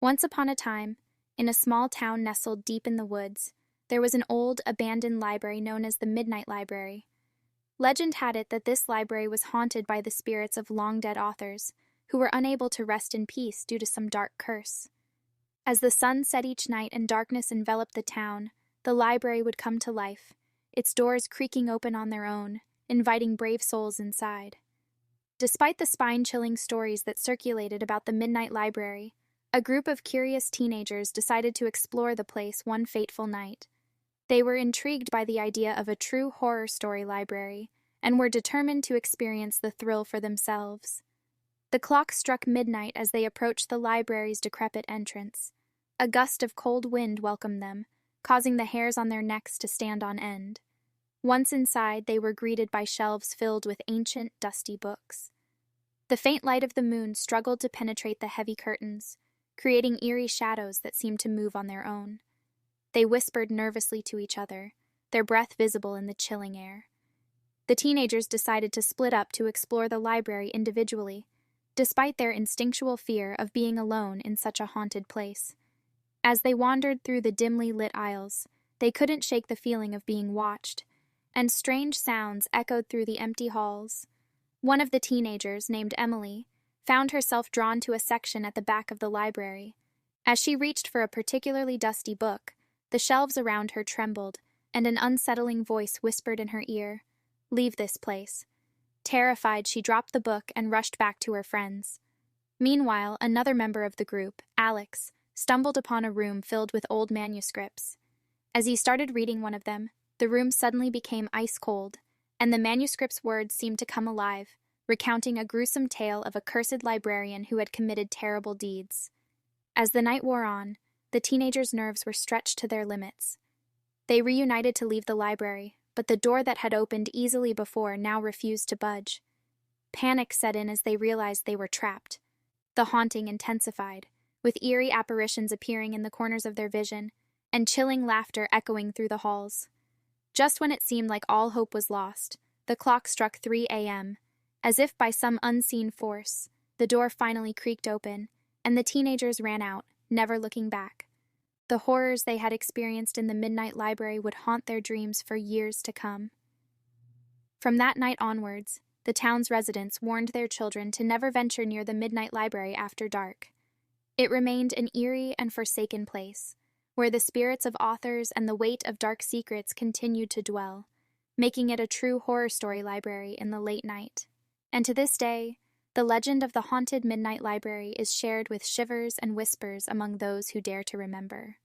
Once upon a time, in a small town nestled deep in the woods, there was an old, abandoned library known as the Midnight Library. Legend had it that this library was haunted by the spirits of long-dead authors, who were unable to rest in peace due to some dark curse. As the sun set each night and darkness enveloped the town, the library would come to life, its doors creaking open on their own, inviting brave souls inside. Despite the spine-chilling stories that circulated about the Midnight Library, a group of curious teenagers decided to explore the place one fateful night. They were intrigued by the idea of a true horror story library and were determined to experience the thrill for themselves. The clock struck midnight as they approached the library's decrepit entrance. A gust of cold wind welcomed them, causing the hairs on their necks to stand on end. Once inside, they were greeted by shelves filled with ancient, dusty books. The faint light of the moon struggled to penetrate the heavy curtains, creating eerie shadows that seemed to move on their own. They whispered nervously to each other, their breath visible in the chilling air. The teenagers decided to split up to explore the library individually, despite their instinctual fear of being alone in such a haunted place. As they wandered through the dimly lit aisles, they couldn't shake the feeling of being watched, and strange sounds echoed through the empty halls. One of the teenagers, named Emily, found herself drawn to a section at the back of the library. As she reached for a particularly dusty book, the shelves around her trembled, and an unsettling voice whispered in her ear, "Leave this place." Terrified, she dropped the book and rushed back to her friends. Meanwhile, another member of the group, Alex, stumbled upon a room filled with old manuscripts. As he started reading one of them, the room suddenly became ice cold, and the manuscript's words seemed to come alive, recounting a gruesome tale of a cursed librarian who had committed terrible deeds. As the night wore on, the teenagers' nerves were stretched to their limits. They reunited to leave the library, but the door that had opened easily before now refused to budge. Panic set in as they realized they were trapped. The haunting intensified, with eerie apparitions appearing in the corners of their vision, and chilling laughter echoing through the halls. Just when it seemed like all hope was lost, the clock struck 3 a.m. As if by some unseen force, the door finally creaked open, and the teenagers ran out, never looking back. The horrors they had experienced in the Midnight Library would haunt their dreams for years to come. From that night onwards, the town's residents warned their children to never venture near the Midnight Library after dark. It remained an eerie and forsaken place, where the spirits of authors and the weight of dark secrets continued to dwell, making it a true horror story library in the late night. And to this day, the legend of the haunted Midnight Library is shared with shivers and whispers among those who dare to remember.